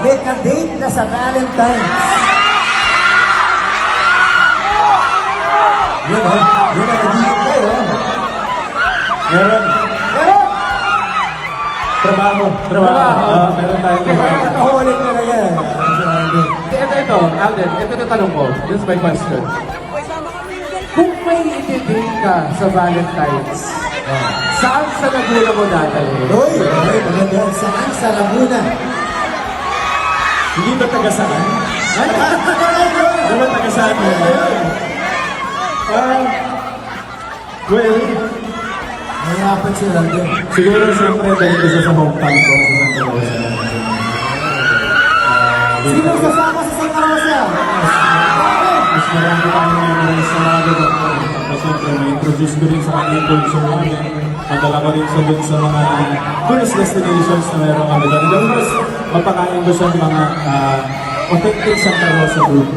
may ka-date na sa Valentine's. Yun o, yun ang nagiging ko o. Meron. Trabaho. Meron tayong trabaho. Nakahuli ka na yan. Ito, Alden, ito na tanong ko. This is my question. Kung may i-date ka sa Valentine's, saan sa Laguna mo dadalhin? Uy, maganda. Saan sa Laguna? Hindi ba taga saan? Hindi ba taga saan? Well, Mayapan sila din. siguro siyempre dahil isa sa hometown ko. Sino sasama sa Santa Rosa? Mas marami kami memories sa mga lugar ko. Tapos siyempre, may-introduce ko rin sa kanya yung culture namin. Madala ko rin siya dun sa mga tourist destinations na meron kami doon. And of course, mapakain ko siya ng mga authentic Santa Rosa food.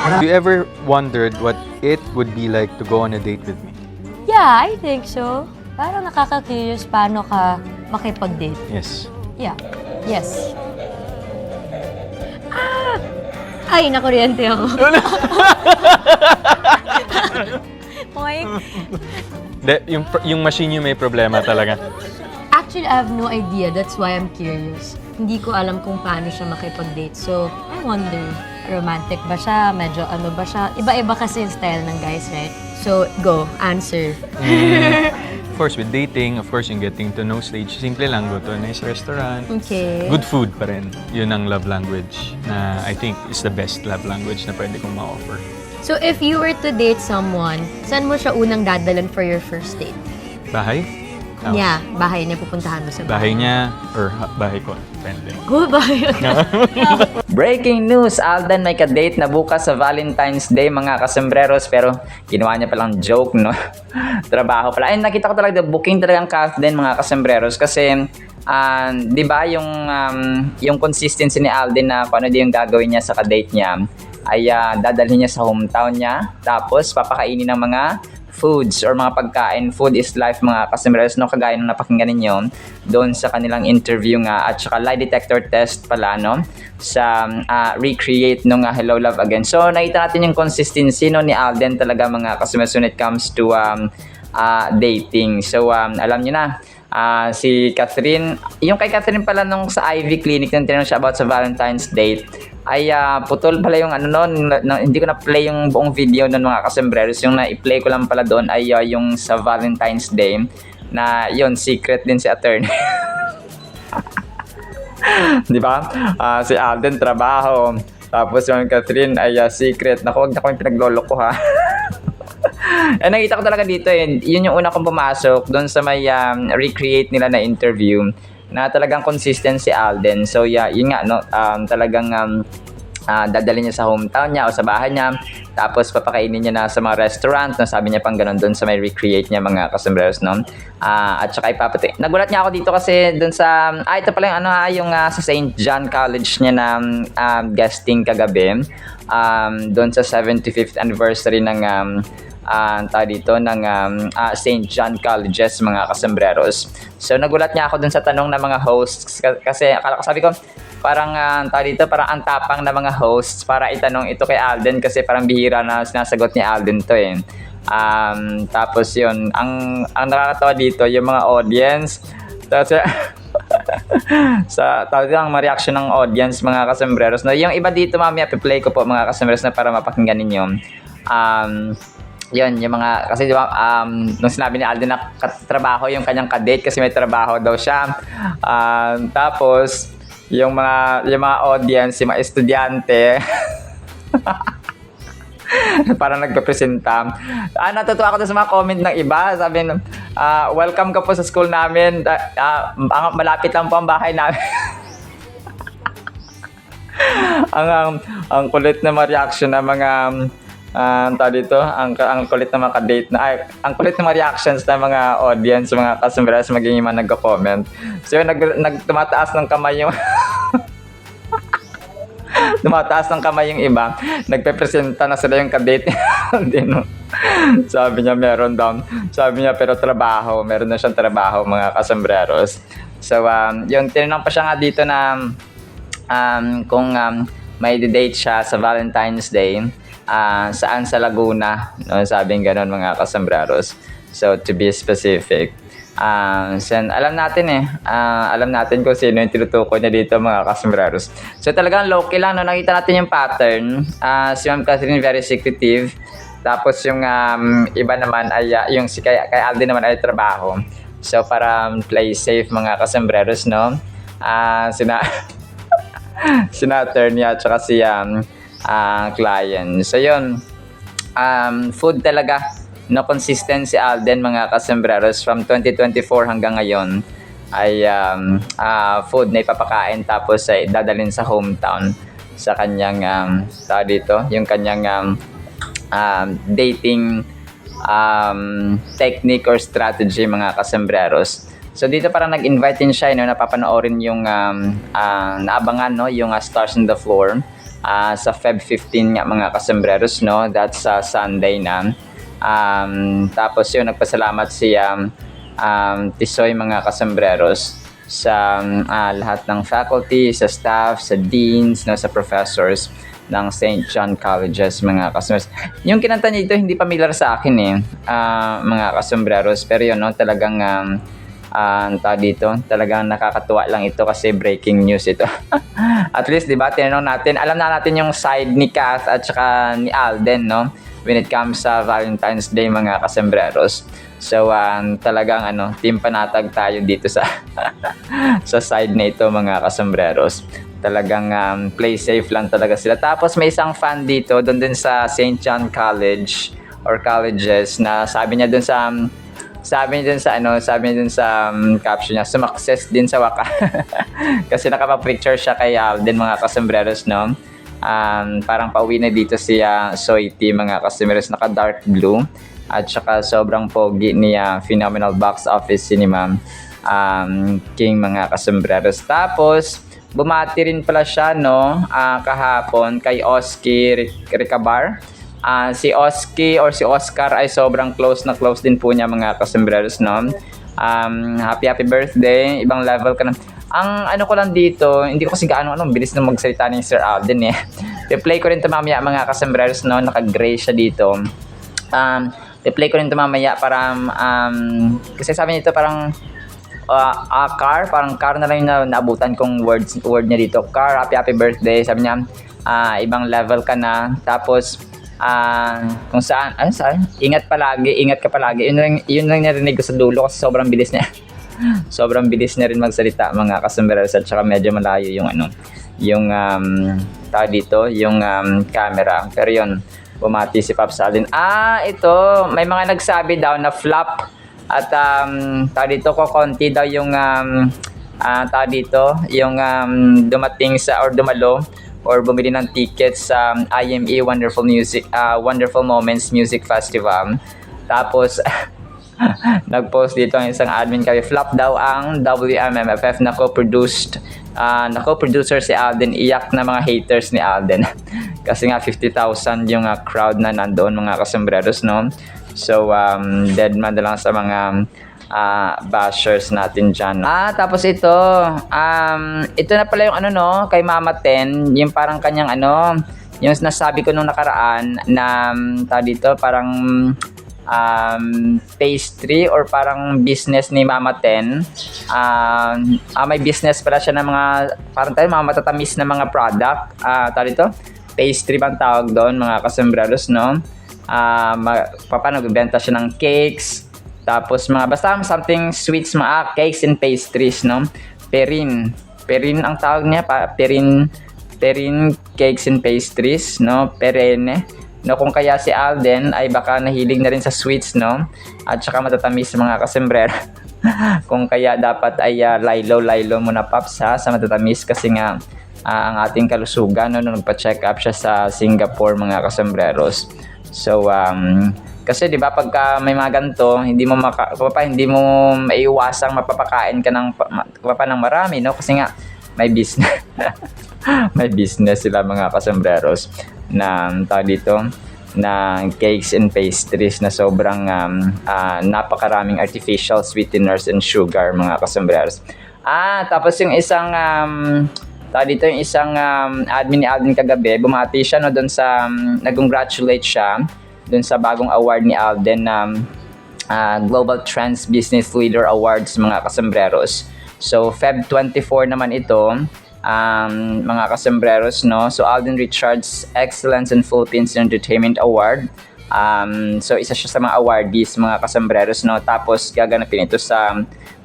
Have you ever wondered what it would be like to go on a date with me? Yeah, I think so. Parang nakaka-curious paano ka makipag-date. Yes. Yeah. Yes. Ay, nakuryente ako. Oink. Yung machine yung may problema talaga. Actually, I have no idea. That's why I'm curious. Hindi ko alam kung paano siya makipag-date. So, I wonder, romantic ba siya? Medyo ano ba siya? Iba-iba kasi yung style ng guys, right? So, go. Answer. Of course, with dating, of course, yung getting to know stage, simple lang, go to a nice restaurant. Okay. Good food pa rin. Yun ang love language na I think is the best love language na pwede kong ma-offer. So, if you were to date someone, saan mo siya unang dadalan for your first date? Bahay? House. Yeah, bahay niya pupuntahan mo sa Bahay niya or bahay ko. Depende. Oh, bahay. Breaking news, Alden may ka-date na bukas sa Valentine's Day mga kasembreros, pero ginawa niya palang joke, no? Trabaho pala. Ay, nakita ko talaga, booking talagang cast din mga kasembreros kasi di ba yung consistency ni Alden na kung ano din yung gagawin niya sa ka-date niya ay dadalhin niya sa hometown niya, tapos papakainin ng mga foods or mga pagkain. Food is life mga kasembreros, no? Kagaya nung napakinggan ninyo doon sa kanilang interview nga, at saka lie detector test pala, no? Sa recreate nung Hello Love Again. So nakita natin yung consistency, no, ni Alden talaga mga kasembreros when it comes to dating. So alam niyo na, si Catherine, yung kay Catherine pala nung sa Ivy Clinic nung tinanong siya about sa Valentine's date, ay putol pala yung ano noon, hindi ko na-play yung buong video noon mga kasembreros. Yung na-play ko lang pala doon ay yung sa Valentine's Day na yun, secret din si attorney. Di ba? Si Alden trabaho, tapos yung Catherine ay secret. Naku, wag na kami pinaglolo ko ha. Nakita ko talaga dito yun yung una kong pumasok doon sa may recreate nila na interview na talagang consistent si Alden. So yeah, yun nga, no, talagang dadalhin niya sa hometown niya o sa bahay niya, tapos papakainin niya na sa mga restaurant, no, sabi niya pang ganun doon sa may recreate niya mga kasembreros, no. At saka ipapati. Nagulat niya ako dito kasi doon sa ito pala yung yung sa St. John College niya na guesting kagabi, doon sa 75th anniversary ng dito ng St. John Colleges mga kasembreros. So nagulat niya ako dun sa tanong ng mga hosts kasi sabi ko parang dito parang ang tapang na mga hosts para itanong ito kay Alden kasi parang bihira na sinasagot ni Alden to eh. Tapos yun, ang nakakatawa dito yung mga audience. Tapos sa tawag lang ma-reaction ng audience mga kasembreros. No, yung iba dito mamaya i-play ko po mga kasembreros na para mapakinggan ninyo. Yun, yung mga, kasi di ba, nung sinabi ni Alden na trabaho yung kanyang kadate kasi may trabaho daw siya. Tapos, yung mga audience, yung mga estudyante, parang nagpapresenta. Natutuwa ako sa mga comment ng iba. Sabi, welcome ka po sa school namin. Malapit lang po ang bahay namin. ang kulit na reaction ng mga dito, ang kulit na mga ka-date na ang kulit na mga reactions ng mga audience, mga kasembreros maging yung mga nagko-comment. So yung tumataas ng kamay yung tumataas ng kamay yung iba, nagpe-presenta na sila yung ka-date. Sabi niya meron daw. Sabi niya pero trabaho, meron na siyang trabaho mga kasembreros. So, yung tinanong pa siya nga dito na kung may date siya sa Valentine's Day, saan sa Laguna, no? Sabing ganon mga kasambreros. So, to be specific. So, alam natin kung sino yung tinutukoy niya dito mga kasambreros. So, talagang low-key lang, no? Nakita natin yung pattern. Si Ma'am Catherine very secretive. Tapos yung iba naman ay, yung si kay Alden naman ay trabaho. So, para play safe mga kasambreros, no? Sina attorney at saka si client. So, yun. Food talaga. No, consistent si Alden mga kasambreros from 2024 hanggang ngayon ay food na ipapakain tapos ay dadalhin sa hometown sa kanyang yung kanyang dating technique or strategy mga kasambreros. So dito parang nag-invite din siya, napapanoorin yung naabangan, no, yung Stars on the Floor sa Feb 15 nga mga kasambreros, no. That's Sunday na. Tapos yun, nagpasalamat si Tisoy mga kasambreros sa lahat ng faculty, sa staff, sa deans, no, sa professors ng St. John Colleges mga kasambreros. Yung kinanta niya ito hindi familiar sa akin mga kasambreros, pero yun, no, talagang talagang nakakatuwa lang ito kasi breaking news ito. At least, di ba, tinanong natin, alam na natin yung side ni Kath at saka ni Alden, no, when it comes sa Valentine's Day mga kasambreros. So, talagang team panatag tayo dito sa sa side na ito mga kasambreros. Talagang play safe lang talaga sila. Tapos may isang fan dito doon din sa St. John College or colleges na sabi niya doon sa caption niya, sumakses din sa waka. Kasi nakapapicture siya kay Alden mga kasambreros, no? Parang pauwi na dito si Soiti mga kasambreros, naka dark blue at saka sobrang pogi ni phenomenal box office cinema King mga kasambreros. Tapos bumati rin pala siya, no, kahapon kay Oski Ricabar. Si Oski or si Oscar ay sobrang close na close din po niya mga kasambreros, no. Happy birthday, ibang level ka na. Ang ko lang dito, hindi ko kasi gaano bilis na magsalita ni Sir Alden I-play ko rin ito mamaya mga kasambreros, no, naka-gray siya dito. I-play ko rin ito mamaya para kasi sabi niya ito parang car, parang car na lang yung naabutan kong word niya dito. Car, happy birthday, sabi niya, ibang level ka na. Tapos kung saan, ingat ka palagi. Yun lang narinig ko sa dulo kasi sobrang bilis niya. Sobrang bilis niya rin magsalita mga kasambreros at saka medyo malayo yung yung camera. Pero yun, bumati si Pops Alden. Ito, may mga nagsabi daw na flop at ko konti daw yung dumating sa or dumalo or bumili ng tickets sa IME Wonderful Moments Music Festival. Tapos nag-post dito ang isang admin kay flop daw ang WMMFF na co-producer si Alden. Iyak na mga haters ni Alden. Kasi nga 50,000 yung crowd na nandoon mga kasambreros, no. So dead man na lang sa mga bashers natin dyan. Tapos ito na pala yung kay Mama Ten, yung parang kanyang yung nasabi ko nung nakaraan na parang pastry or parang business ni Mama Ten. May business pala siya ng mga parang mga matatamis na mga product. Pastry bang tawag doon mga kasambreros, no? Nagbebenta siya ng cakes, tapos basta something sweets, mga cakes and pastries, no? Perin ang tawag niya, Perin cakes and pastries, no? Perene, no? Kung kaya si Alden ay baka nahilig na rin sa sweets, no? At saka matatamis mga kasambreros. Kung kaya dapat ay Lilo muna Pops sa matatamis kasi nga ang ating kalusugan, no? Nung nagpa-check up siya sa Singapore mga kasambreros. So kasi 'di ba pagka may mga ganito, hindi mo maiiwasang mapapakain ka ng marami, no? Kasi nga may business. May business sila mga kasambreros na na cakes and pastries na sobrang napakaraming artificial sweeteners and sugar mga kasambreros. Tapos yung isang dito yung isang admin ni Alden kagabi, bumati siya no doon sa nag-congratulate siya doon sa bagong award ni Alden na Global Trends Business Leader Awards mga kasembreros. So Feb 24 naman ito, mga kasembreros no. So Alden Richards Excellence in Philippines Entertainment Award. So isa siya sa mga awardees mga kasembreros no. Tapos gaganapin ito sa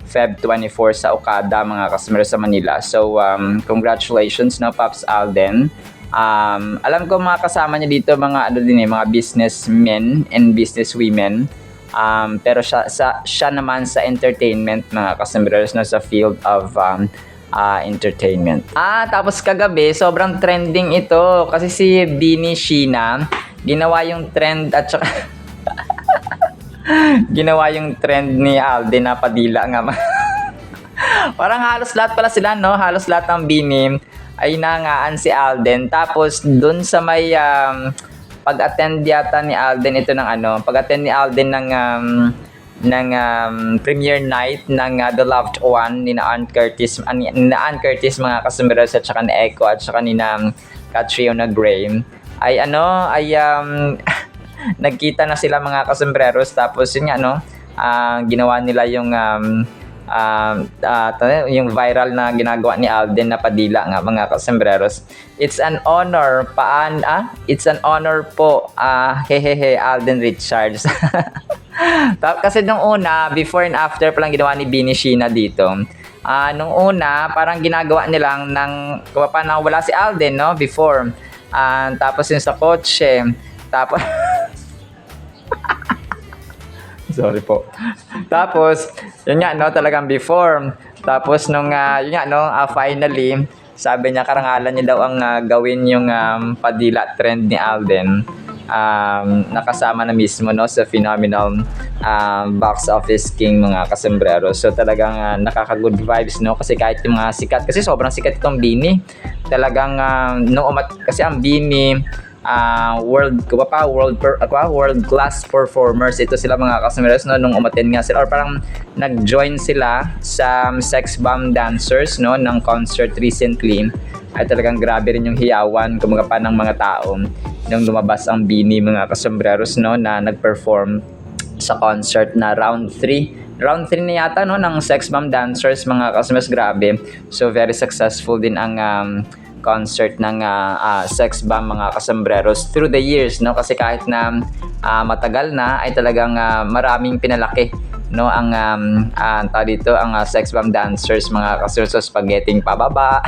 Feb 24 sa Okada mga kasembreros sa Manila. So congratulations no Pops Alden. Alam ko mga kasama niya dito mga mga businessmen and businesswomen. Pero siya naman sa entertainment mga kasembreros no, sa field of entertainment. Tapos kagabi sobrang trending ito kasi si Beanie Sheena ginawa yung trend at saka ginawa yung trend ni Alden na padila nga. Parang halos lahat pala sila no, halos lahat ng Beanie ay nangaan si Alden. Tapos dun sa may pag-attend yata ni Alden ito ng pag-attend ni Alden ng premiere night ng The Loved One ni Ann Curtis mga kasembreros at saka ni Echo at saka ni Catriona Gray ay nagkita na sila mga kasembreros. Tapos yun nga ginawa nila yung yung viral na ginagawa ni Alden na padila nga mga kasembreros. It's an honor it's an honor po hehehe Alden Richards. Kasi nung una before and after pa lang ginawa ni Beanie Sheena dito. Nung una parang ginagawa nilang paano wala si Alden no before. Tapos yung sa kotse tapos sorry po. Tapos, yun nga, no, talagang before. Tapos, nung, yun nga, no, finally, sabi niya, karangalan niya daw ang gawin yung padila trend ni Alden. Nakasama na mismo, no, sa phenomenal box office king mga kasembreros. So, talagang nakaka-good vibes, no, kasi kahit yung mga sikat, kasi sobrang sikat itong Beanie. Talagang, kasi ang Beanie, world class performers ito sila mga kasembreros no nung umattend nga sila or parang nag-join sila sa Sex Bomb Dancers no ng concert recently ay talagang grabe rin yung hiyawan kumaga pa ng mga tao nung lumabas ang Beanie mga kasembreros no na nag-perform sa concert na round 3 na yata no ng Sex Bomb Dancers mga kasembreros. Grabe, so very successful din ang concert ng Sex Bomb mga kasembreros through the years no kasi kahit na matagal na ay talagang maraming pinalaki no ang dito ang Sex Bomb Dancers mga kasembreros. Spaghetti pababa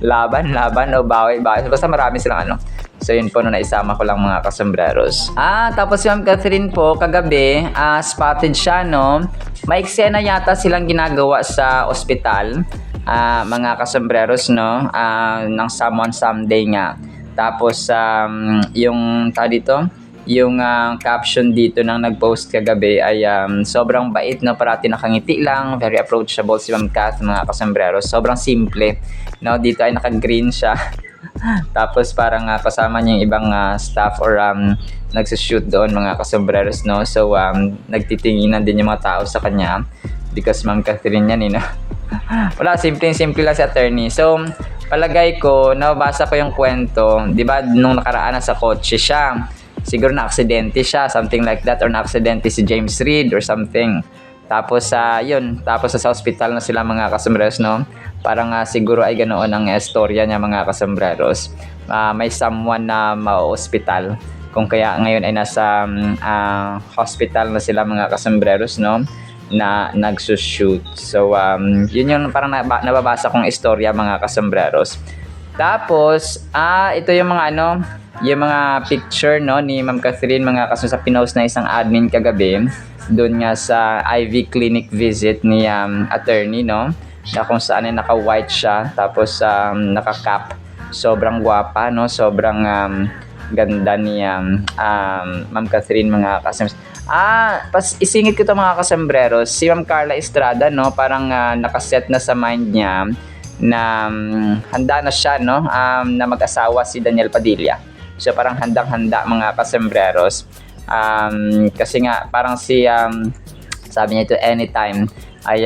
laban o bawi basta marami silang so yun po no naisama ko lang mga kasembreros. Tapos yung Catherine po kagabi spotted siya no may eksena yata silang ginagawa sa ospital mga kasembreros no ng Someone Someday nga. Tapos yung yung caption dito ng nag-post kagabi ay sobrang bait no, parati nakangiti lang, very approachable si Ma'am Kath mga kasembreros. Sobrang simple no, dito ay naka-green siya. Tapos parang kasama niya yung ibang staff or nagsushoot doon mga kasembreros no. So nagtitinginan din yung mga tao sa kanya because Ma'am Catherine yan no. Wala, simple lang si attorney. So, palagay ko, nabasa ko yung kwento, di ba, nung nakaraan sa kotse siya. Siguro na-aksidente siya, something like that, or na-aksidente si James Reid or something. Tapos, yun, tapos sa hospital na sila mga kasembreros, no? Parang siguro ay ganoon ang istorya niya mga kasembreros. May someone na ma-hospital. Kung kaya ngayon ay nasa hospital na sila mga kasembreros, no? Na nagsushoot. So, yun yung parang nababasa kong istorya mga kasembreros. Tapos, ito yung mga yung mga picture no ni Ma'am Catherine mga kasembreros sa pinost na isang admin kagabi doon nga sa IV clinic visit ni attorney no na kung saan ay naka-white siya tapos naka-cap. Sobrang gwapa no, sobrang ganda ni Ma'am Catherine mga kasembreros. Isingit ko ito mga kasembreros. Si Ma'am Carla Estrada, no, parang nakaset na sa mind niya na handa na siya, no, na mag-asawa si Daniel Padilla. So parang handang-handa mga kasembreros. Kasi nga parang si Sabi niya ito, anytime ay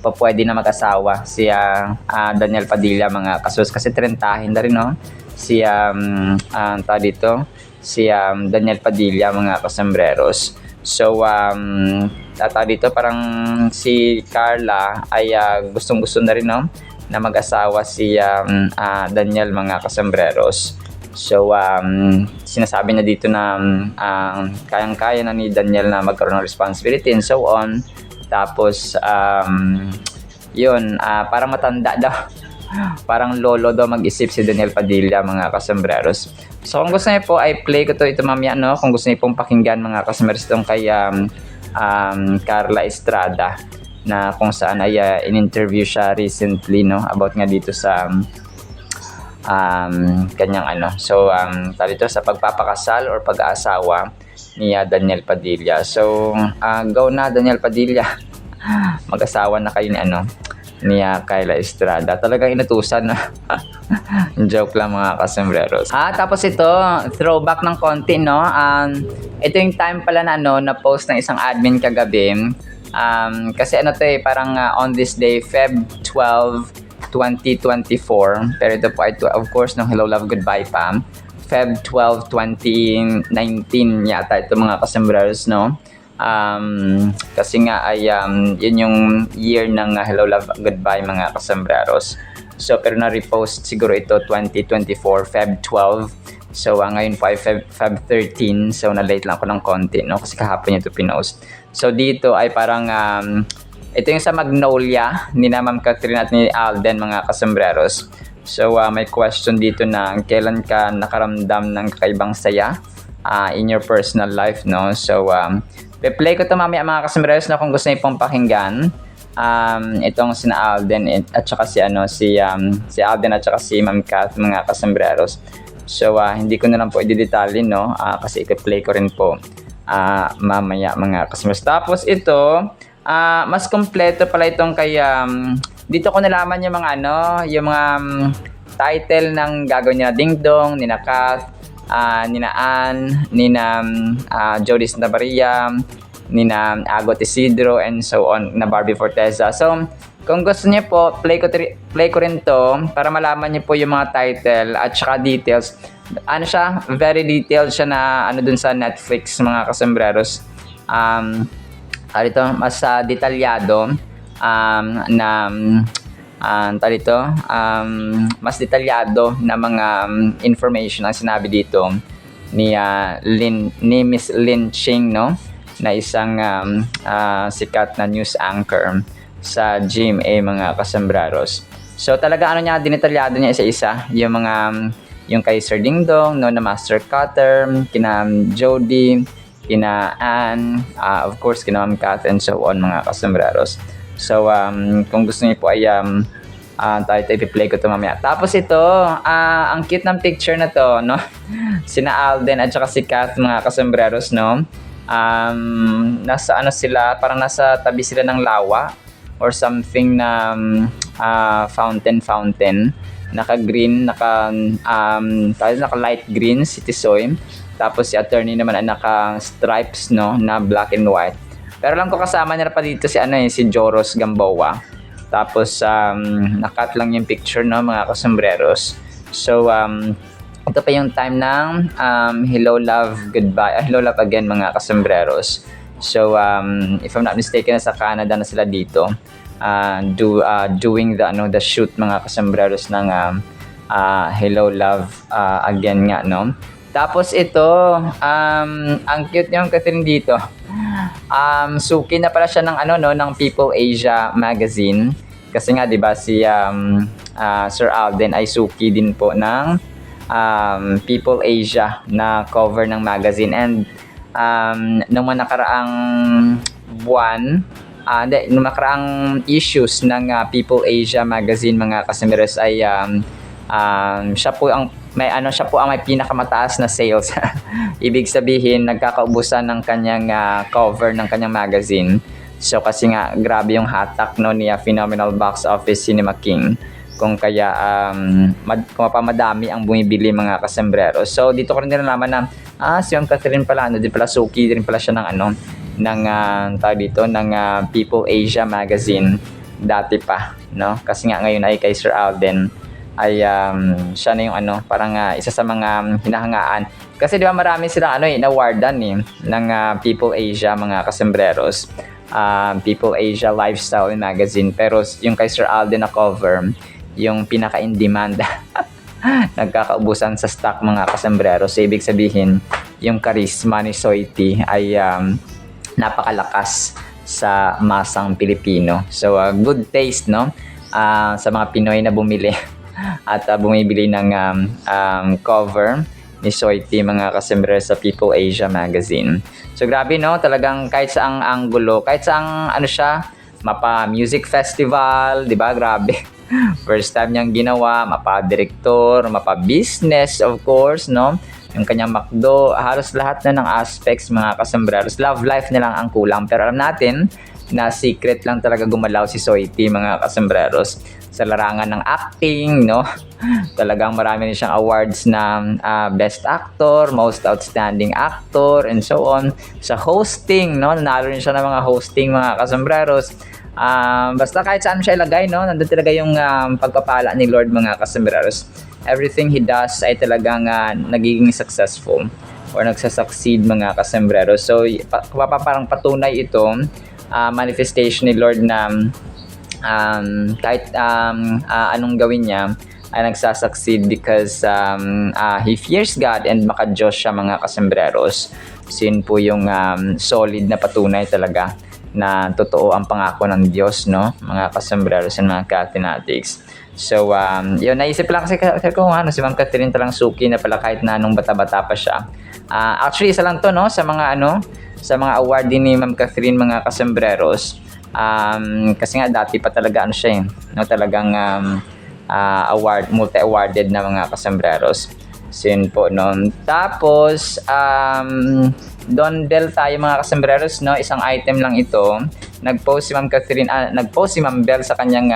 pwede na mag-asawa si Daniel Padilla, mga kasus. Kasi 30 na rin, no? Si dito, si Daniel Padilla, mga kasambreros. So, dito parang si Carla ay gustong-gusto na rin, no? Na mag-asawa si Daniel, mga kasambreros. So, sinasabi na dito na kayang-kaya na ni Daniel na magkaroon ng responsibility and so on. Tapos, yun, parang matanda daw. Parang lolo daw mag-isip si Daniel Padilla, mga kasambreros. So, kung gusto niyo po, ay play ko ito mamaya, no? Kung gusto niyo pong pakinggan, mga kasambreros, itong kay Carla Estrada, na kung saan ay in-interview siya recently, no? About nga dito sa kanyang so dito sa pagpapakasal or pag-aasawa ni Daniel Padilla. So go na, Daniel Padilla. Mag-asawa na kayo ni Carla Estrada. Talagang inutusan, no? Joke lang, mga kasambreros. Tapos ito, throwback ng konti, no? Ito yung time pala na na post ng isang admin kagabi. Kasi parang on this day, Feb 12 2024, pero ito po ay of course ng Hello Love Goodbye pa, Feb 12 2019 yata ito, mga kasambreros, no? Kasi nga ay yun yung year ng Hello Love Goodbye, mga kasambreros. So pero na-repost siguro ito 2024 Feb 12. So ngayon po ay Feb 13. So na-late lang ako ng konti, no? Kasi kahapon niya ito pinost. So dito ay parang ito yung sa Magnolia ni Ma'am Catherine at ni Alden, mga kasambreros. So may question dito na kailan ka nakaramdam ng kakaibang saya in your personal life, no? So play ko ito mamaya, mga kasambreros, na kung gusto niyo pong pakinggan. Itong sina Alden at saka si Alden at saka si Ma'am Cath, mga kasambreros. So hindi ko na lang po i-detalyin, no? Kasi i-play ko rin po mamaya, mga kasambreros. Tapos ito, mas kompleto pala itong kay dito ko nalaman yung mga yung mga title ng gagawin niya, Ding Dong, nina Kath, nina Ann, nina Jody Santa Maria, nina Agot Isidro, and so on, na Barbie Forteza. So kung gusto niyo po, play ko rin to para malaman niyo po yung mga title at saka details. Siya, very detailed siya na dun sa Netflix, mga kasambreros. Dito mas detalyado mas detalyado na mga information ang sinabi dito ni Miss Lin Ching, no? Na isang sikat na news anchor sa GMA, mga kasambreros. So talaga niya, dinetalyado niya isa-isa yung kay Sir Ding Dong, no, na Master Cutter, kina Jody, kina Ann, of course kina Ma'am Cath, and so on, mga kasambreros. So kung gusto niyo po ay i-play ko ito mamaya. Tapos ito, ang cute ng picture na to, no? Sina Alden at saka si Cath, mga kasambreros, no? Nasa sila, parang nasa tabi sila ng lawa or something na fountain. Naka-green, naka light green si Tisoy. Tapos si attorney naman ay naka-stripes, no, na black and white. Pero lang ko kasama nila pa dito si Joros Gamboa. Tapos nakat lang yung picture, no, mga kasambreros. So ito pa yung time ng Hello Love Goodbye, Hello Love Again, mga kasambreros. So if I'm not mistaken, sa Canada na sila dito. Doing the shoot, mga kasambreros, ng Hello Love Again nga, no. Tapos ito, ang cute niyang Catherine dito. Suki na pala siya ng ng People Asia magazine. Kasi nga 'di ba si Sir Alden ay suki din po ng People Asia na cover ng magazine. And nung nakaraang buwan, nung nakaraang issues ng People Asia magazine, mga kasambreros, ay siya po ang may pinakamataas na sales. Ibig sabihin, nagkakaubusan ng kanyang cover ng kanyang magazine. So kasi nga grabe yung hatak, no, ni Phenomenal Box Office Cinema King. Kung kaya madami ang bumibili, mga kasambreros. So dito ko rin nalaman na si Ma'am Catherine pala, di pala suki din pala siya ng tawag dito, ng People Asia magazine dati pa, no? Kasi nga ngayon ay kay Sir Alden ay siya na yung parang isa sa mga hinahangaan. Kasi di ba marami silang inawardan ng People Asia, mga kasembreros. People Asia Lifestyle Magazine. Pero yung kay Sir Alden na cover, yung pinaka-in demand, nagkakaubusan sa stock, mga kasembreros. So, ibig sabihin, yung charisma ni Soiti ay napakalakas sa masang Pilipino. So, good taste, no? Sa mga Pinoy na bumili at bumibili ng cover ni Soiti, mga kasembreros, sa People Asia Magazine. So, grabe, no? Talagang kahit saang anggulo, kahit saang siya, mapa music festival, di ba? Grabe. First time niyang ginawa, mapa-director, mapa-business, of course, no? Yung kanyang McDo, halos lahat na ng aspects, mga kasembreros. Love life na lang ang kulang. Pero alam natin na secret lang talaga gumalaw si Soiti, mga kasembreros. Sa larangan ng acting, no? Talagang marami rin siyang awards na Best Actor, Most Outstanding Actor, and so on. Sa hosting, no? Nanalo rin siya ng mga hosting, mga kasembreros. Basta kahit saan siya ilagay, no? Nandun talaga yung pagpapala ni Lord, mga kasembreros. Everything he does ay talagang nagiging successful or nagsasucceed, mga kasembreros. So, parang patunay ito, manifestation ni Lord na kahit anong gawin niya ay nagsasucceed because he fears God and maka-Diyos siya, mga kasembreros. So, yun po yung solid na patunay talaga na totoo ang pangako ng Diyos, no? Mga kasembreros and mga ka-Athenatics. So, yun, naisip lang kasi ko, si Ma'am Catherine talang suki na pala kahit na nung bata-bata pa siya. Actually, isa lang to, no? Sa mga sa mga award din ni Ma'am Catherine, mga kasembreros. Kasi nga dati pa talaga siya, no? Talagang multi-awarded na, mga kasembreros. So, yun po, no? Tapos, Don Bell tayo, mga kasembreros, no? Isang item lang ito. Nag-post si Ma'am Catherine, nag-post si Ma'am Bell sa kanyang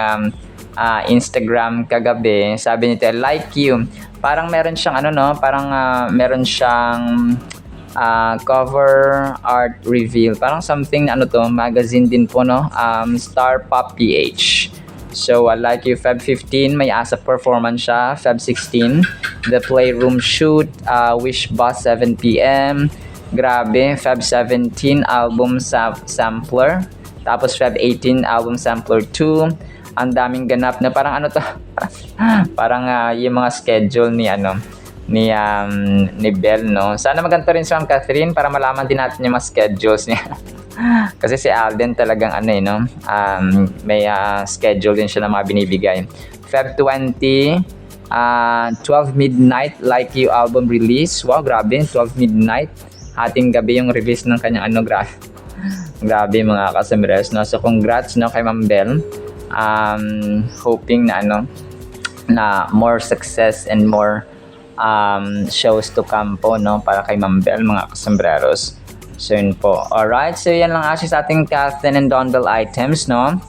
Instagram kagabi. Sabi nito, I like you. Parang meron siyang parang meron siyang cover art reveal. Parang something na magazine din po, no? Star Pop PH. So, I like you, Feb 15, may ASAP performance siya. Feb 16, The Playroom Shoot, Wish Bus 7 p.m. Grabe, Feb 17, album sampler. Tapos Feb 18, album sampler 2. Ang daming ganap na parang parang yung mga schedule ni Bell, no? Sana maganto rin si Ma'am Catherine para malaman din natin yung mga schedules niya. Kasi si Alden talagang may schedule din siya na mga binibigay. Feb 20, 12 midnight, Like You album release. Wow, grabe, 12 midnight. Hating gabi yung release ng kanyang grabe, mga kasembreros, no? So, congrats, no, kay Ma'am Bell. Hoping na more success and more shows to come po, no, para kay Ma'am Bell, mga kasembreros. So, yun po. Alright, so yan lang actually sa ating Catherine and Don Bell items, no.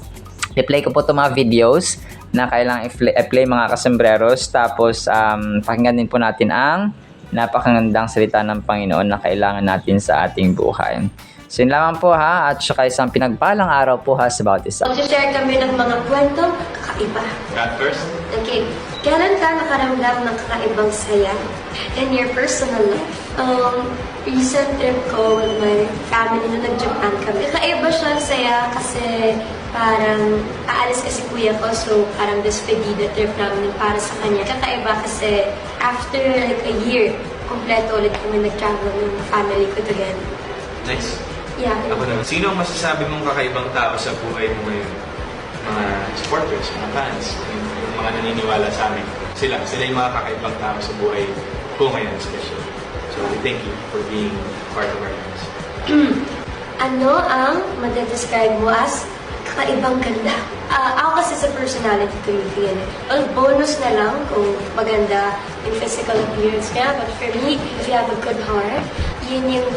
I-play ko po itong mga videos na kailangan i-play, mga kasembreros. Tapos, pakinggan din po natin ang napakagandang salita ng Panginoon na kailangan natin sa ating buhay. So, yun lamang po, ha, at saka isang pinagpalang araw po, ha, sa bawat isa. Mag-share kami ng mga kwentong kakaiba. God first. Okay. Kailan ka nakaramdam ng kakaibang saya in your personal life? Recent trip ko with my family na nag-Japan kami. Kakaiba siyang saya kasi parang aalis kasi kuya ko, so parang despedida trip namin para sa kanya. Kakaiba kasi after like a year, kompleto ulit kami nag-travel ng family ko together. Nice. Yeah. Ako naman. Sino ang masasabi mong kakaibang tao sa buhay mo ngayon? Mga supporters, mga fans, yung mga naniniwala sa amin. Sila yung mga kakaibang tao sa buhay ko ngayon, especially. So, we thank you for being part of our lives. Ano ang madedescribe mo as kakaibang ganda? Ako kasi sa personality ko yung tingin. Well, bonus na lang kung maganda yung physical appearance niya. But for me, if you have a good heart, yun yung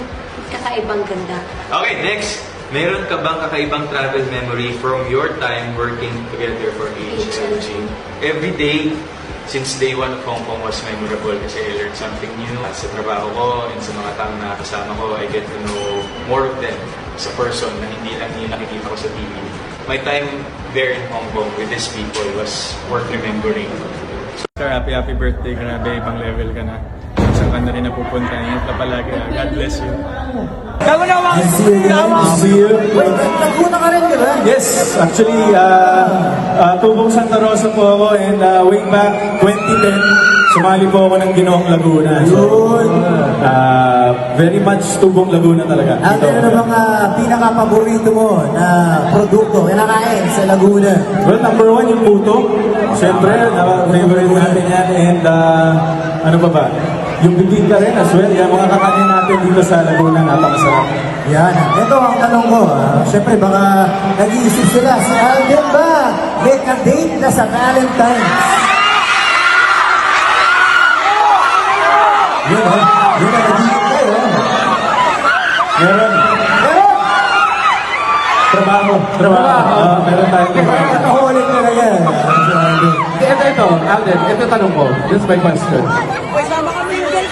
kakaibang ganda. Okay, next. Meron ka bang kakaibang travel memory from your time working together for HLG? Every day, since day one of Hong Kong was memorable kasi I learned something new. Sa trabaho ko and sa mga taong nakakasama ko, I get to know more of them. sa person na hindi lang yung nakikita ko sa TV. My time there in Hong Kong with these people was worth remembering. Sir, happy birthday. Grabe, ibang level ka na. Saan ka na rin napupunta. Ingat ka palagi. God bless you. See you. Wait, naguna ka rin, di ba? Yes, actually, Tubong Santa Rosa po ako and way back 2010, sumali po ako ng Ginoong Laguna. So, very much Tubong Laguna talaga. Ano na mga pinaka-paborito mo na produkto kinakain sa Laguna? Well, number one yung puto. Siyempre, favorite natin yan. And ano pa ba? Yung bibingka rin as well. Yan, mga kakanin natin dito sa Laguna, napakasarap. Yan. Ito ang tanong ko. Siyempre, baka nag-iisip sila. Si Alden ba may ka-date na sa Valentine's? Yun, ha? Yun ang nag-iisip kayo. Meron. Pero, Trabaho. Meron tayong trabaho. nakahulog ka na yan. Si Alden. Ito, Alden, ito tanong ko. This is my question.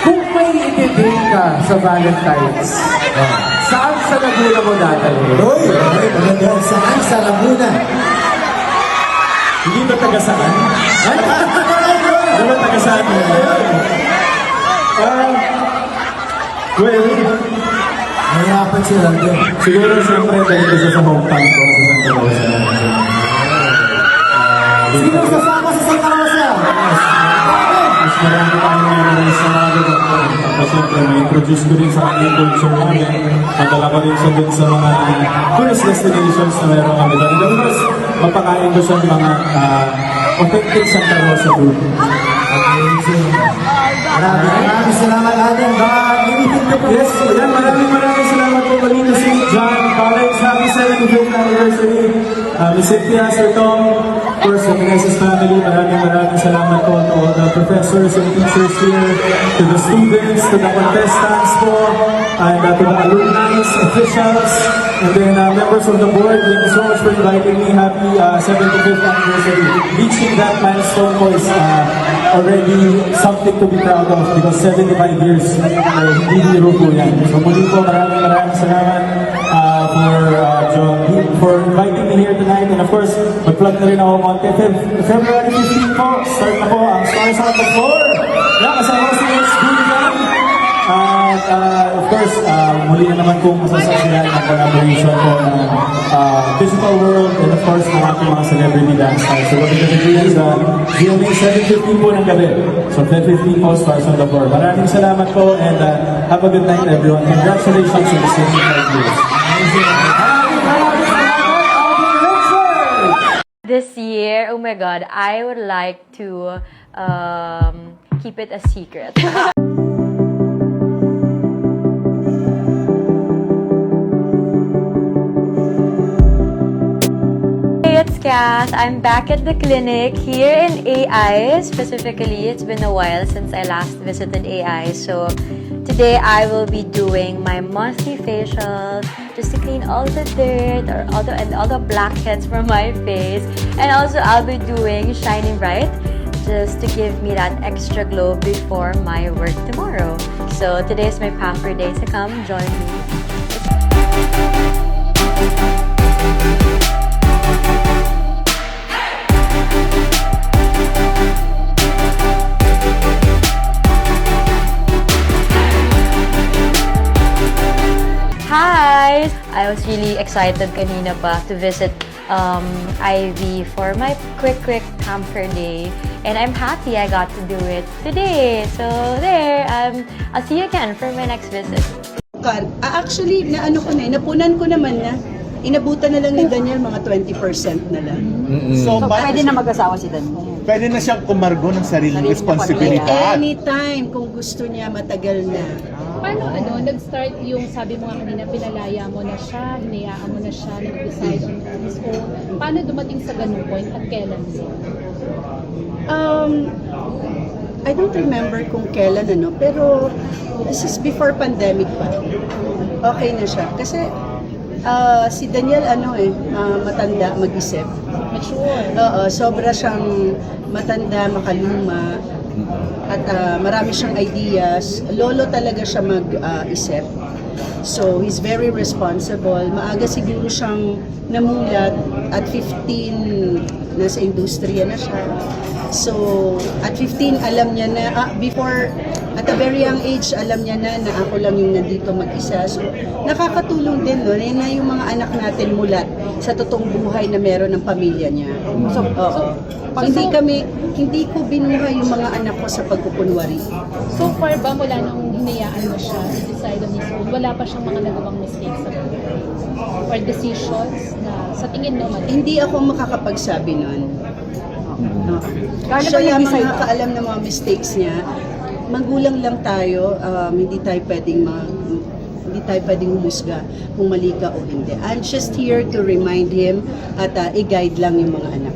Kung may i-date ka sa Valentine's, saan sa Laguna mo dadalhin? Uy, maganda. Saan sa Laguna? Hindi ba taga-saan? Hindi ba taga-saan mo? Well, Mahirapan si Alden. siguro siyempre dahil kasi sa hometown ko sa Santa Rosa. Sino sasama sa Santa Rosa? Mas marami tayong memories sa mga lugar ko. Tapos siyempre, may-introduce ko rin sa kanya yung culture namin. Madala ko rin siya dun sa mga tourist destinations na meron kami doon. And of course, mapakain ko siya ng mga authentic Santa Rosa food. Amazing. Maraming salamat, Alden. Baka anything to promote? Yes, yan. Maraming salamat po Malino si John College. Happy 75th anniversary. Miss Cynthia, Sir Tom, of course, the Meneses family. Maraming salamat po to all the professors and teachers here, to the students, to the contestants po, and to the alumni, officials, and then members of the board. Thank you so much for inviting me. Happy 75th anniversary. Reaching that milestone po is already something to be proud of because 75 years, hindi biro po yan. So muli po, maraming salamat for inviting me here tonight. And of course, mag-plug na rin ako konti. February 15 po, start na po ang Stars on the Floor. Yan, kasama ko si Miss Julian. At of course, muli na naman kong masasaksihan ang collaboration po ng Digital World and of course, ng ating mga celebrity dance stars. So, what we're gonna do is GMA 7:15 po ng gabi. So, 10:15 po, Stars on the Floor. Maraming salamat po and have a good night everyone. Congratulations on the 75 years. This year, oh my God, I would like to keep it a secret. Hey, it's Cass. I'm back at the clinic here in AI. Specifically, it's been a while since I last visited AI. So today I will be doing my monthly facial just to clean all the dirt or all the blackheads from my face. And also I'll be doing Shining Bright just to give me that extra glow before my work tomorrow. So today is my pamper day, so come join me. Hi! I was really excited kanina pa to visit Ivy for my quick camper day. And I'm happy I got to do it today. So there, I'll see you again for my next visit. Actually, napunan ko naman na. Inabutan na lang ni Daniel mga 20% na lang. So, Pwede na mag-asawa si Daniel. pwede na siyang kumargo ng sariling responsibilidad. Anytime kung gusto niya matagal na. Paano nag-start yung sabi mo nga kanina, pinalaya mo na siya, hinayaan mo na siya, nag-decide on his own. Paano dumating sa ganung point at kailan siya? I don't remember kung kailan pero this is before pandemic pa. Okay na siya. Kasi si Daniel matanda mag-isip. Mature. Sobra siyang matanda, makaluma. At marami siyang ideas. Lolo talaga siya mag-isip. So, he's very responsible. Maaga siguro siyang namulat. At 15, nasa industriya na siya. So, at 15, alam niya na, before, at a very young age, alam niya na ako lang yung nandito mag-isa. So, nakakatulong din, no? Na yung mga anak natin mulat sa totoong buhay na meron ng pamilya niya. Hindi ko binuhay yung mga anak ko sa pagkukunwari. So far ba mula nung hinayaan mo siya to decide on his own, wala pa siyang mga nagawang mistakes sa buhay? Or decisions na sa tingin mo mali? Hindi ako makakapagsabi nun. Kaya Siya ba lang nag-decide? nakakaalam ng mga mistakes niya. Magulang lang tayo, hindi tayo pwedeng humusga kung mali ka o hindi. I'm just here to remind him at i-guide lang yung mga anak.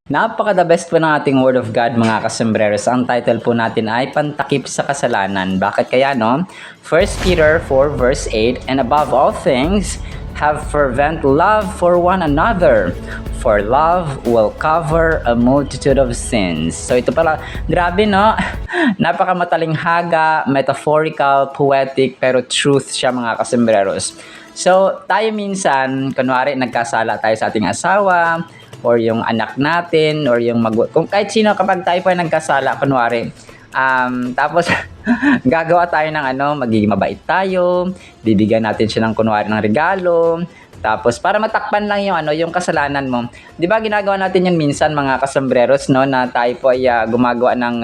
Napaka-the best po ng ating Word of God, mga kasembreros. Ang title po natin ay Pantakip sa Kasalanan. Bakit kaya, no? 1 Peter 4 verse 8, and above all things, have fervent love for one another, for love will cover a multitude of sins. So ito pala, grabe, no? Napaka-matalinghaga, metaphorical, poetic, pero truth siya, mga kasembreros. So tayo minsan, kunwari nagkasala tayo sa ating asawa, or yung anak natin, or yung kung kahit sino, kapag tayo pa nagkasala, kunwari, tapos gagawa tayo ng magiging mabait tayo, bibigyan natin siya ng kunwari ng regalo, tapos para matakpan lang yung kasalanan mo. 'Di ba ginagawa natin yun minsan, mga kasembreros, no, na tayo po ay gumagawa ng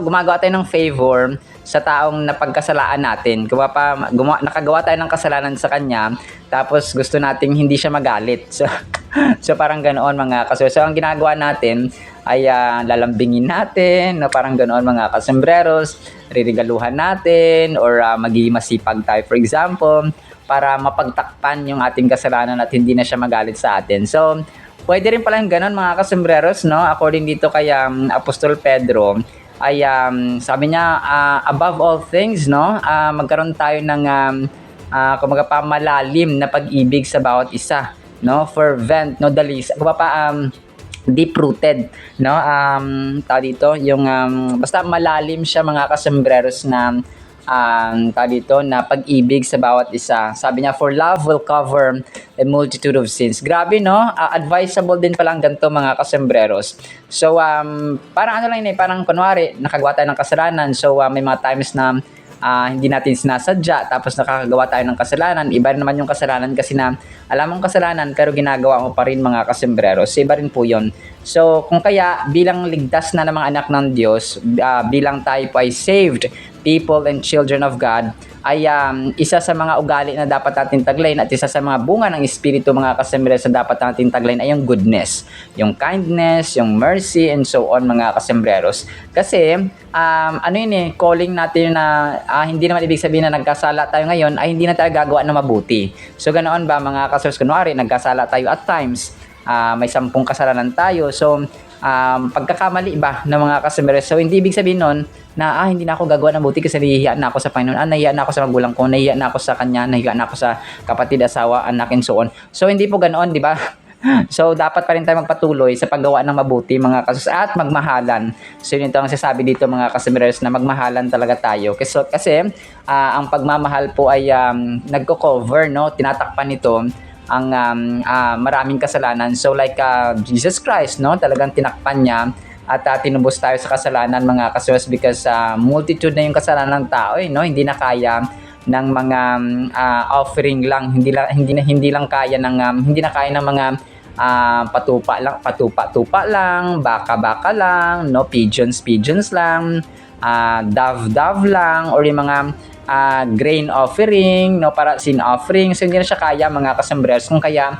gumagawa tayo ng favor sa taong napagkasalaan natin. Nakagawa tayo ng kasalanan sa kanya, tapos gusto nating hindi siya magalit. So parang ganoon, mga kasembreros. So ang ginagawa natin ay lalambingin natin, no, parang ganoon, mga kasembreros, ririgaluhan natin, or magiging masipag tayo, for example, para mapagtakpan yung ating kasalanan at hindi na siya magalit sa atin. So pwede rin pala yung ganoon, mga kasembreros, no? According dito kay Apostol Pedro, ay sabi niya, above all things, no, magkaroon tayo ng kumaga pa malalim na pag-ibig sa bawat isa, no, fervent, no, dalis, deep rooted, no, dito yung basta malalim siya, mga kasembreros, na dito na pag-ibig sa bawat isa. Sabi niya, for love will cover a multitude of sins. Grabe, no? Advisable din palang ganito, mga kasembreros. So parang lang yun, parang kunwari nakagawa tayo ng kasalanan. So may mga times na hindi natin sinasadya, tapos nakakagawa tayo ng kasalanan. Iba rin naman yung kasalanan kasi na alam mong kasalanan pero ginagawa mo pa rin, mga kasembreros. So, iba rin po yun. So kung kaya bilang ligtas na ng mga anak ng Diyos, bilang tayo po ay saved people and children of God, ay isa sa mga ugali na dapat natin taglayin at isa sa mga bunga ng Espiritu, mga kasembreros, na dapat natin taglayin ay yung goodness, yung kindness, yung mercy, and so on, mga kasembreros. Kasi calling natin na hindi naman ibig sabihin na nagkasala tayo ngayon ay hindi na tayo gagawa ng mabuti. So ganoon ba, mga kasembreros? Kunwari nagkasala tayo at times, may 10 kasalanan tayo. So pagkakamali ba ng mga kasembreros? So hindi ibig sabihin nun na hindi na ako gagawa ng buti kasi nahihiya na ako sa Panginoon, nahihiya na ako sa magulang ko, nahihiya na ako sa kanya, nahihiya na ako sa kapatid, asawa, anak, and so on. So hindi po ganoon, di ba? So dapat pa rin tayo magpatuloy sa paggawa ng mabuti, mga kasembreros, at magmahalan. So yun ito ang sasabi dito, mga kasembreros, na magmahalan talaga tayo. Kasi ang pagmamahal po ay nagko-cover, no, tinatakpan nito ang maraming kasalanan. So like Jesus Christ, no, talagang tinakpan niya at tinubos tayo sa kasalanan, mga kasembreros, because multitude na yung kasalanan ng tao, no, hindi na kaya ng mga offering lang, hindi lang kaya ng mga patupa lang, baka lang, no, pigeons lang, dove lang, or yung mga grain offering, no, para sin offering. So hindi na siya kaya, mga kasembreros. Kung kaya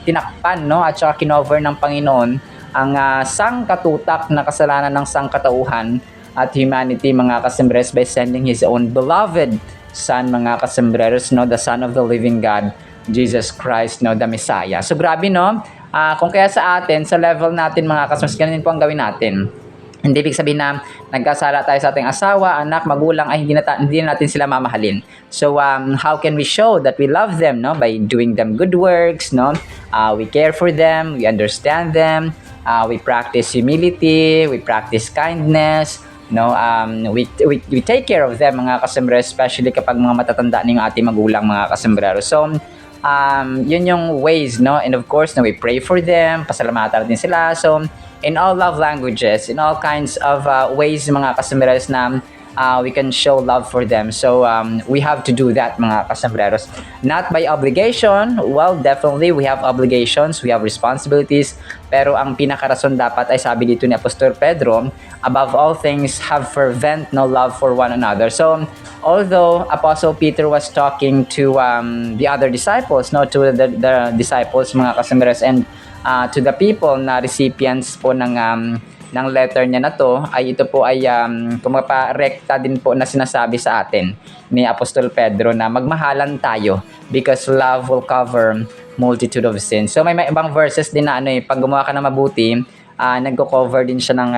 tinakpan, no, at saka kinover ng Panginoon ang sangkatutak na kasalanan ng sangkatauhan at humanity, mga kasembreros, by sending His own beloved Son, mga kasembreros, no, the Son of the living God, Jesus Christ, no, the Messiah. So grabe, no? Kung kaya sa atin, sa level natin, mga kasembreros, ganun po ang gawin natin. Hindi ibig sabihin na nagkasala tayo sa ating asawa, anak, magulang, ay hindi na natin sila mamahalin. So how can we show that we love them, no? By doing them good works, no? We care for them, we understand them, we practice humility, we practice kindness, No, we take care of them mga kasombrero, especially kapag mga matatanda na yung ating magulang mga kasombrero. So, yun yung ways, no? And of course, no, we pray for them, pasalamatan din sila. So, in all love languages, in all kinds of ways mga kasombrero na we can show love for them. So, we have to do that mga kasambreros. Not by obligation. Well, definitely we have obligations, we have responsibilities. Pero ang pinakarason dapat ay sabi dito ni Apostol Pedro, above all things, have fervent no love for one another. So, although Apostle Peter was talking to the other disciples, no, to the disciples mga kasambreros, and to the people na recipients po ng letter niya na to, ay ito po ay rekta din po na sinasabi sa atin ni Apostol Pedro na magmahalan tayo because love will cover multitude of sins. So may ibang verses din na pag gumawa ka na mabuti, nagko-cover din siya ng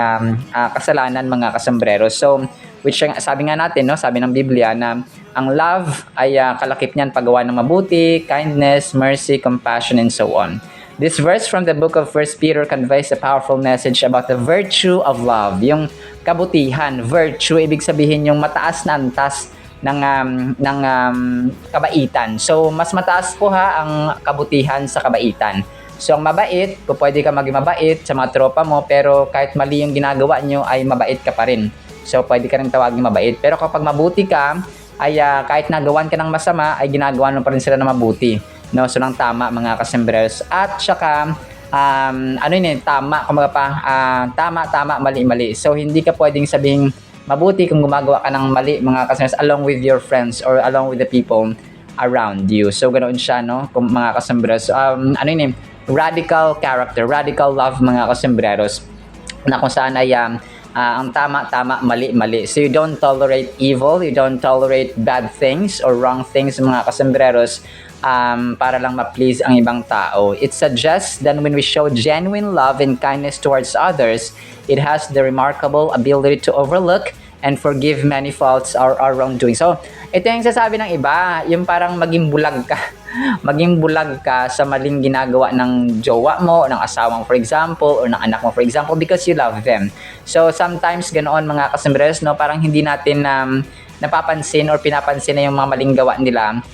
kasalanan mga kasombrero. So which sabi nga natin, no, sabi ng Biblia na ang love ay kalakip niyan paggawa ng mabuti, kindness, mercy, compassion, and so on. This verse from the book of 1 Peter conveys a powerful message about the virtue of love. Yung kabutihan, virtue, ibig sabihin yung mataas na antas ng kabaitan. So, mas mataas po ang kabutihan sa kabaitan. So, ang mabait, kung pwede ka maging mabait sa mga tropa mo, pero kahit mali yung ginagawa nyo, ay mabait ka pa rin. So, pwede ka rin tawagin mabait. Pero kapag mabuti ka, ay kahit nagawan ka ng masama, ay ginagawa mo pa rin sila na mabuti. No, so nang tama mga kasembreros. At saka tama, mali. So hindi ka pwedeng sabihing mabuti kung gumagawa ka ng mali mga kasembreros along with your friends or along with the people around you. So ganoon siya, no, kung mga kasembreros. Radical character, radical love mga kasembreros, na kung saan ay ang tama, mali. So you don't tolerate evil, you don't tolerate bad things or wrong things mga kasembreros para lang ma-please ang ibang tao. It suggests that when we show genuine love and kindness towards others, it has the remarkable ability to overlook and forgive many faults or wrongdoing. So, ito yung sasabi ng iba, yung parang maging bulag ka. Maging bulag ka sa maling ginagawa ng jowa mo, ng asawa mo for example, or ng anak mo for example, because you love them. So, sometimes ganoon mga kasembreros, no, parang hindi natin napapansin or pinapansin na yung mga maling gawa nila.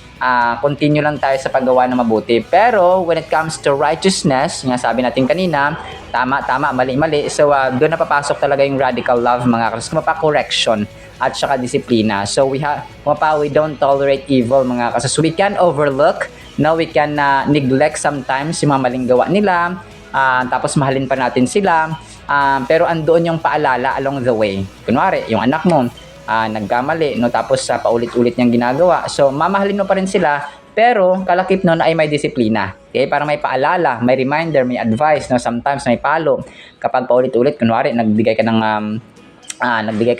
Continue lang tayo sa paggawa ng mabuti. Pero when it comes to righteousness, yung sabi natin kanina, tama, mali. So doon napapasok talaga yung radical love mga kasembreros, correction at saka disiplina. So we don't tolerate evil mga kasembreros. We can overlook, no, we can neglect sometimes yung mga maling gawa nila, tapos mahalin pa natin sila, pero andoon yung paalala along the way. Kunwari, yung anak mo nagkamali, no, tapos paulit-ulit niyang ginagawa. So, mamahalin mo pa rin sila, pero kalakip nun ay may disiplina. Okay? Para may paalala, may reminder, may advice, no, sometimes may palo. Kapag paulit-ulit, kunwari, nagbigay ka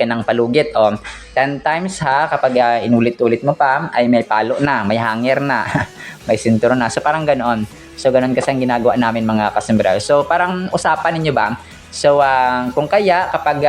ng palugit, 10 times kapag inulit-ulit mo pa, ay may palo na, may hanger na, may sinturon na. So, parang ganoon. So, ganoon kasi ang ginagawa namin mga kasembreros. So, parang usapan ninyo ba? So, kung kaya, kapag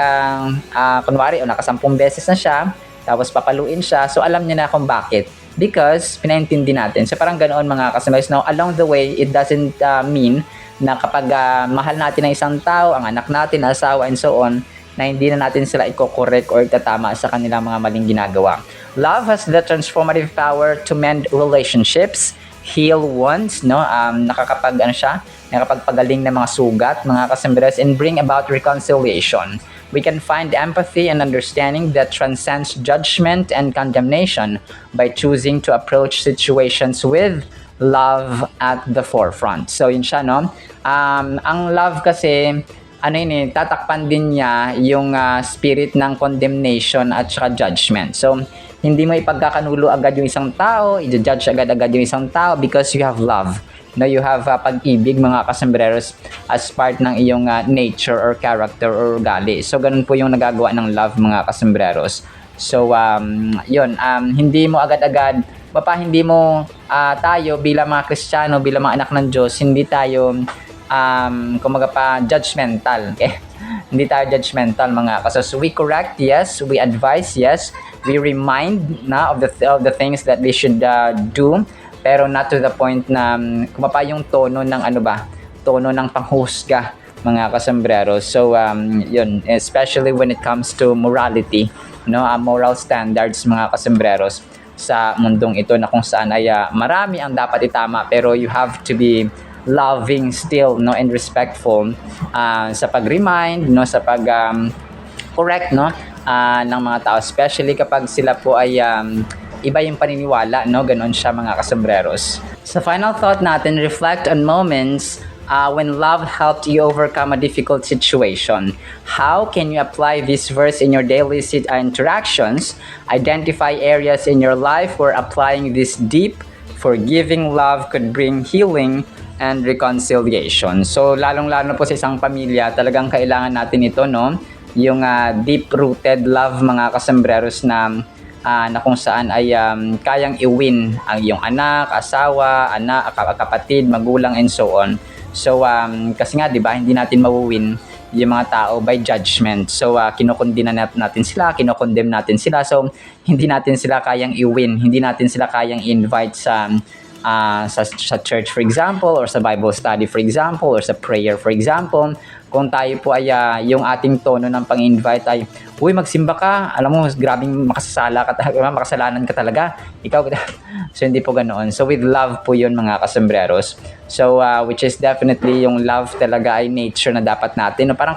kunwari, nakasampung beses na siya, tapos papaluin siya, so alam niya na kung bakit. Because, pinaintindi natin. So, parang ganoon mga kasembreros. Now, along the way, it doesn't mean na kapag mahal natin ang isang tao, ang anak natin, asawa, and so on, na hindi na natin sila i-correct or itatama sa kanilang mga maling ginagawa. Love has the transformative power to mend relationships, heal wounds, no? Nakakapagpagaling ng mga sugat, mga kasembreros, and bring about reconciliation. We can find empathy and understanding that transcends judgment and condemnation by choosing to approach situations with love at the forefront. So, yun siya, no? Ang love kasi, tatakpan din niya yung spirit ng condemnation at saka judgment. So, hindi mo ipagkakanulo agad yung isang tao, i-judge agad yung isang tao because you have love. No, you have pag-ibig mga kasembreros as part ng iyong nature or character or ugali. So, ganun po yung nagagawa ng love mga kasembreros. So, yun, hindi mo agad-agad, hindi mo tayo bilang mga Kristiyano, bilang mga anak ng Diyos, hindi tayo judgmental. Okay? Hindi tayo judgmental mga kasembreros. We correct, yes. We advise, yes. We remind of the things that they should do, pero not to the point na yung tono ng tono ng panghusga mga kasombrero. So, yun, especially when it comes to morality, no, moral standards, mga kasombreros, sa mundong ito na kung saan ay marami ang dapat itama, pero you have to be loving still, no, and respectful sa pag-remind, no, sa pag correct, no, ng mga tao, especially kapag sila po ay iba yung paniniwala, no, ganon siya, mga kasombreros. Sa final thought natin, reflect on moments when love helped you overcome a difficult situation. How can you apply this verse in your daily interactions? Identify areas in your life where applying this deep, forgiving love could bring healing and reconciliation. So, lalong-lalo po sa isang pamilya, talagang kailangan natin ito, no? Yung deep-rooted love, mga kasombreros, na kung saan ay kayang i-win ang iyong anak, asawa, kapatid, magulang, and so on. So, kasi nga, di ba, hindi natin mawuwin yung mga tao by judgment. So, kinokondena natin sila, kinokondem natin sila. So, hindi natin sila kayang i-win, hindi natin sila kayang invite sa church, for example, or sa Bible study, for example, or sa prayer, for example. Kung tayo po ay yung ating tono ng pang-invite ay, uy, magsimba ka, alam mo, grabing makasalanan ka talaga, ikaw. So, hindi po ganoon. So, with love po yun, mga kasombreros. So, which is definitely yung love talaga ay nature na dapat natin. No, parang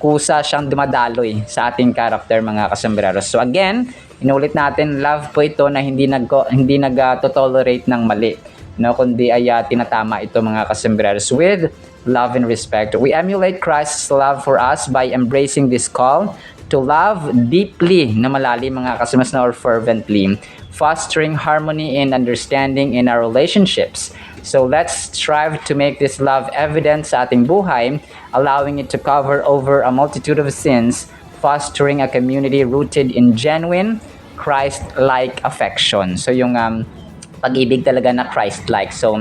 kusa siyang dumadaloy sa ating character, mga kasombreros. So, again, inulit natin, love po ito na hindi nag-tolerate ng mali, no, kundi ay tinatama ito, mga kasombreros, with love and respect. We emulate Christ's love for us by embracing this call to love deeply, na malalim, mga kasombreros, or fervently, fostering harmony and understanding in our relationships. So let's strive to make this love evident sa ating buhay, allowing it to cover over a multitude of sins, fostering a community rooted in genuine Christ-like affection. So yung pag-ibig talaga na Christ-like. So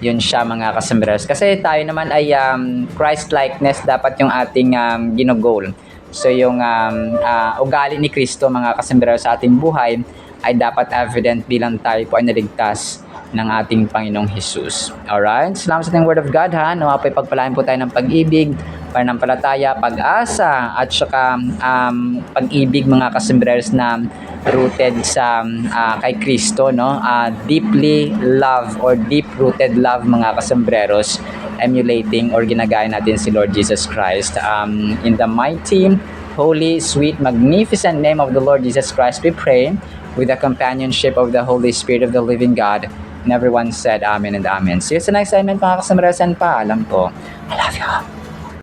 yun siya, mga kasombreros. Kasi tayo naman ay Christ-likeness dapat yung ating ginogol. So yung ugali ni Kristo, mga kasombreros, sa ating buhay ay dapat evident bilang tayo po ay naligtas ng ating Panginoong Jesus. Alright? Salamat sa ating Word of God, ha? Nawa po'y pagpalain po tayo ng pag-ibig, pananampalataya, pag-asa, at saka pag-ibig, mga kasombreros, na rooted sa kay Kristo, no? Deeply love or deep-rooted love, mga kasombreros, emulating or ginagaya natin si Lord Jesus Christ. In the mighty, holy, sweet, magnificent name of the Lord Jesus Christ, we pray, with the companionship of the Holy Spirit of the living God. And everyone said amen and amen. See you sa next segment, mga kasombreros, and paalam po. I love you.